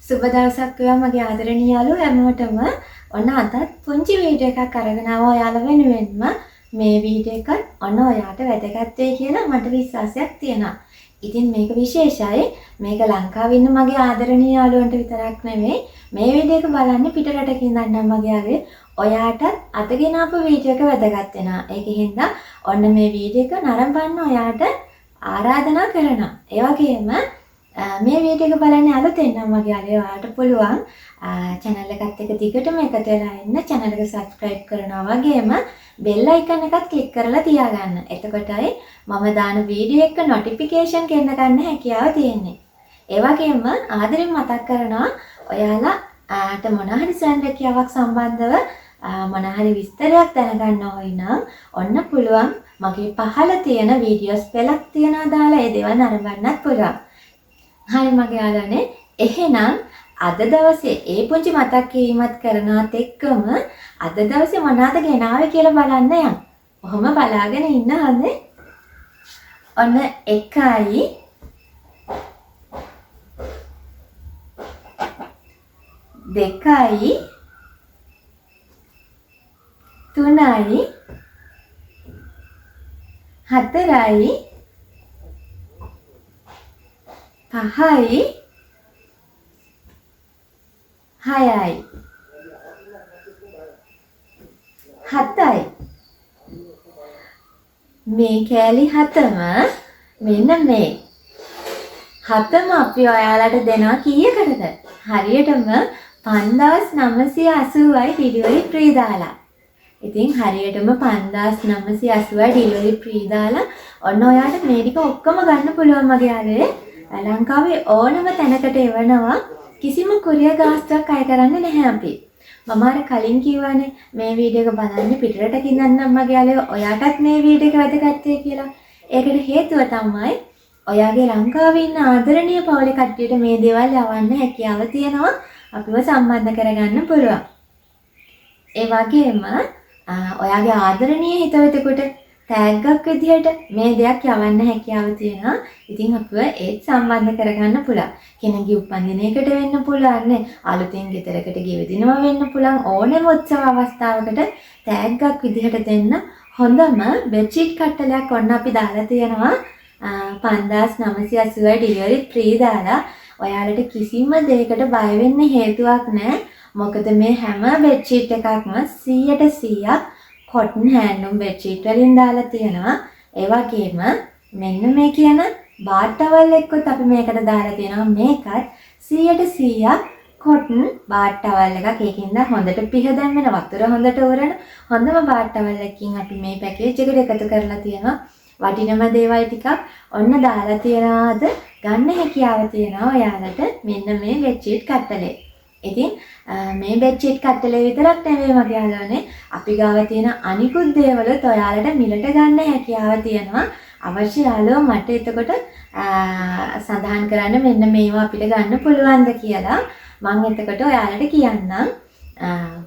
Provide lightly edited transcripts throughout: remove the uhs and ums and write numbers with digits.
සුබ දවසක් වේවා මගේ ආදරණීය යාළුවෝ හැමෝටම. ඔන්න අදත් පුංචි වීඩියෝ එකක් අරගෙන ආවා ඔයාලා වෙනුවෙන්ම. මේ වීඩියෝ එකත් ඔන්න ඔයාට වැදගත් වෙයි කියලා මට විශ්වාසයක් තියෙනවා. ඉතින් මේක විශේෂයි. මේක ලංකාවේ ඉන්න මගේ ආදරණීය යාළුවන්ට විතරක් නෙමෙයි. මේ වීඩියෝ එක බලන්නේ පිටරටකින් ඉඳන් මගේ යාළුවේ. ඔයාටත් අතගෙන ආපු වීඩියෝ එක වැදගත් වෙනවා. ඒකෙන්ද ඔන්න මේ වීඩියෝ එක නරඹන්න ඔයාට ආරාධනා කරනවා. ඒ වගේම මේ වීඩියෝ එක බලන්න අලුතෙන් නම් මගේ යාළුවාට පුළුවන් channel එකත් එක්ක දිගටම එකතු වෙලා ඉන්න channel එක subscribe කරනවා වගේම bell icon එකත් click කරලා තියාගන්න. එතකොටයි මම දාන වීඩියෝ එක notification කරන ගන්න හැකියාව තියෙන්නේ. ඒ වගේම ආදරෙන් මතක් කරනවා ඔයාලාට මොන හරි සැලකියාවක් සම්බන්ධව මොන හරි විස්තරයක් දැනගන්න ඕයි නම් ඔන්න පුළුවන් මගේ පහළ තියෙන වීඩියෝස් පෙළක් තියනවා දාලා ඒ දේවල් නරඹන්නත් පුළුවන්. හරි මගේ යාළුවනේ එහෙනම් අද දවසේ ඒ පුංචි මතක් කිරීමත් කරනවත් එක්කම අද දවසේ මොනවාද ගෙනාවේ කියලා බලන්න යන්න. කොහොම බලාගෙන ඉන්න හොඳේ. ඔන්න 1යි 2යි 3යි 4යි 5යි 6යි 7යි මේ කෑලි 7ම මෙන්න මේ 7ම අපි ඔයාලට දෙනවා කීයකටද? හරියටම 5980යි ඩිලිවරි ෆ්‍රී දාලා. ඉතින් හරියටම 5980යි ඩිලිවරි ෆ්‍රී දාලා ඔන්න ඔයාලට මේ ටික ඔක්කොම ගන්න පුළුවන් මගේ යාළුවේ. ලංකාවේ ඕනම තැනකට එවනවා කිසිම කුරියර් ගාස්තුවක් අය කරන්නේ නැහැ අපි. මම අර කලින් කිව්වනේ මේ වීඩියෝ එක බලන්න පිටරටකින් ඉඳන් මගේ යාළුවෝ ඔයාටත් මේ වීඩියෝ එක වැදගත් වෙයි කියලා. ඒකට හේතුව තමයි ඔයාගේ ලංකාවේ ඉන්න ආදරණීය පවුලේ කට්ටියට මේ දේවල් යවන්න හැකියාව තියෙනවා. අපිව සම්බන්ධ කරගන්න පුළුවන්. ඒ වගේම ඔයාගේ ආදරණීය හිතවතෙකුට ටැග්ගක් විදිහට මේ දෙයක් යවන්න හැකියාව තියෙනවා. ඉතින් අපිව ඒත් සම්බන්ධ කරගන්න පුළුවන්. කෙනෙක්ගේ උපන්දිනයකට වෙන්න පුළුවන් නේ. අලුතෙන් ගෙදරකට ගෙවදිනවා වෙන්න පුළුවන්. ඕනෙම උත්සව අවස්ථාවකට ටැග්ගක් විදිහට දෙන්න හොඳම බෙඩ්ෂීට් කට්ටලයක් ඔන්න අපි දාලා තියෙනවා. 5980යි ඩිලිවරි ෆ්‍රී දාලා ඔයාලට කිසිම දෙයකට බය වෙන්න හේතුවක් නැහැ. මොකද මේ හැම බෙඩ්ෂීට් එකක්ම 100% cotton handloom bedsheet වලින් දාලා තියෙනවා. ඒ වගේම මෙන්න මේ කියන bath towel එක්කත් අපි මේකට දාලා තියෙනවා. මේකත් 100% cotton bath towel එකක්. ඒකින්ද හොඳට පිහ දැම්මන වතුර හොඳට උරන හොඳම bath towel එකකින් අපි මේ පැකේජ් එකට එකතු කරලා තියෙනවා. වටිනම දේවල් ටිකක් ඔන්න දාලා තියනවාද ගන්න හැකියාව තියෙනවා ඔයාලට මෙන්න මේ bedsheet කට්ටලේ. ඉතින් මේ බෙඩ්ෂීට් කට්ටලේ විතරක් නෙවෙයි මගේ යාළුවනේ අපි ගාව තියෙන අනිකුත් දේවලුත් ඔයාලට මිලට ගන්න හැකියාව තියෙනවා. අවශ්‍ය යාළුවෝ මට එතකොට සඳහන් කරන්න මෙන්න මේවා අපිට ගන්න පුළුවන්ද කියලා මම එතකොට ඔයාලට කියන්නම්.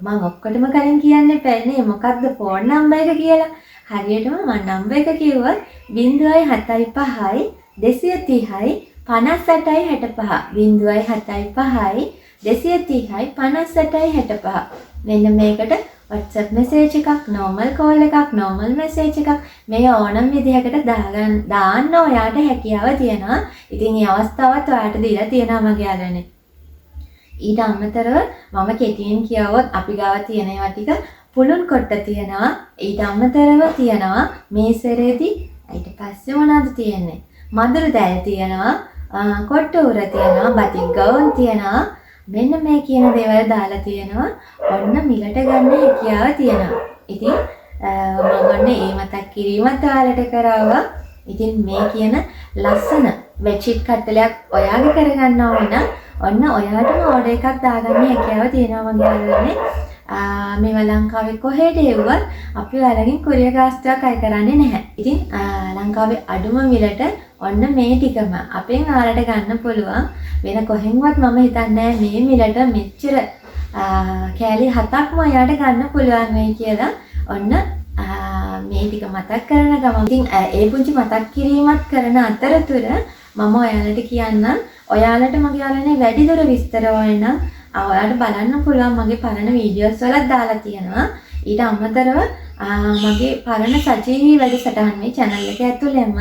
මම ඔක්කොටම කලින් කියන්න එපා නේ මොකක්ද ෆෝන් නම්බර් එක කියලා. හරියටම මම නම්බර් එක කිව්වොත් 075යි 230යි 58යි 65 075යි 230යි 58යි 65. මෙන්න මේකට WhatsApp message එකක්, normal call එකක්, normal message එකක් මේ ඕනම විදිහකට දාන්න ඔයාට හැකියාව තියෙනවා. ඉතින් මේ අවස්ථාවත් ඔයාට දීලා තියෙනවා මගේ යාළුවනේ. ඊට අමතරව මම කෙටියෙන් කියවොත් අපි ගාව තියෙන ඒවා ටික පුළුන් කොට තියෙනවා. ඊට අමතරව තියෙනවා මේසරේදී ඊට පස්සේ මොනවද තියෙන්නේ? මදුරු දැල් තියෙනවා, කොට්ට උර තියෙනවා, බතික් ගවුම් තියෙනවා. මෙන්න මේ කියන දේවල් දාලා තියෙනවා. ඔන්න මිලට ගන්න හැකියාව තියෙනවා. ඉතින් මම ඔන්න මේ මතක් කිරීමත් ඔයාලට කරාවා. ඉතින් මේ කියන ලස්සන බෙඩ්ෂීට් කට්ටලයක් ඔයාගේ කරගන්න ඕන නම් ඔන්න ඔයාටම ඕඩර් එකක් දාගන්න හැකියාව තියෙනවා මගේ යාළුවනේ. මේවා ලංකාවේ කොහෙද එව්වත් අපි ඔයාලගෙන් කුරියර් ගාස්තුවක් අය කරන්නේ නැහැ. ඉතින් ලංකාවේ අඩුම මිලට ඔන්න මේ ටිකම අපෙන් ඔයාලට ගන්න පුළුවන්. වෙන කොහෙන්වත් මම හිතන්නේ මේ මිලට මෙච්චර කෑලි 7ක්ම ඔයාලට ගන්න පුළුවන් වෙයි කියලා. ඔන්න මේ ටික මතක් කරන ගමන් ඉතින් ඒ පුංචි මතක් කිරීමත් කරන අතරතුර මම ඔයාලට කියන්නම් ඔයාලට මගේ යාළුවනේ වැඩිදුර විස්තර ඕන නම් ඔයාලට බලන්න පුළුවන් මගේ පරණ වීඩියෝස් වලත් දාලා තියෙනවා. ඊට අමතරව මගේ පරණ සජීවී වැඩසටහන් මේ channel එක ඇතුළෙම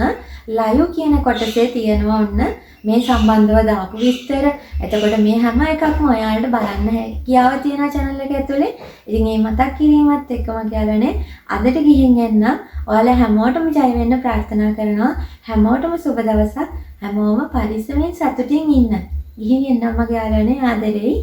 live කියන කොටසේ තියෙනවා ඔන්න මේ සම්බන්ධව දාපු විස්තර. එතකොට මේ හැම එකක්ම ඔයාලට බලන්න හැකියාව තියෙනවා channel එක ඇතුලේ. ඉතින් මේ මතක් කිරීමත් එක්ක මම කියලානේ අදට ගිහින් එන්න. ඔයාලා හැමෝටම ජය වෙන්න ප්‍රාර්ථනා කරනවා. හැමෝටම සුබ දවසක්. හැමෝම පරිස්සමෙන් සතුටින් ඉන්න. ගිහින් එන්න මගේ යාළුවනේ ආදරෙයි.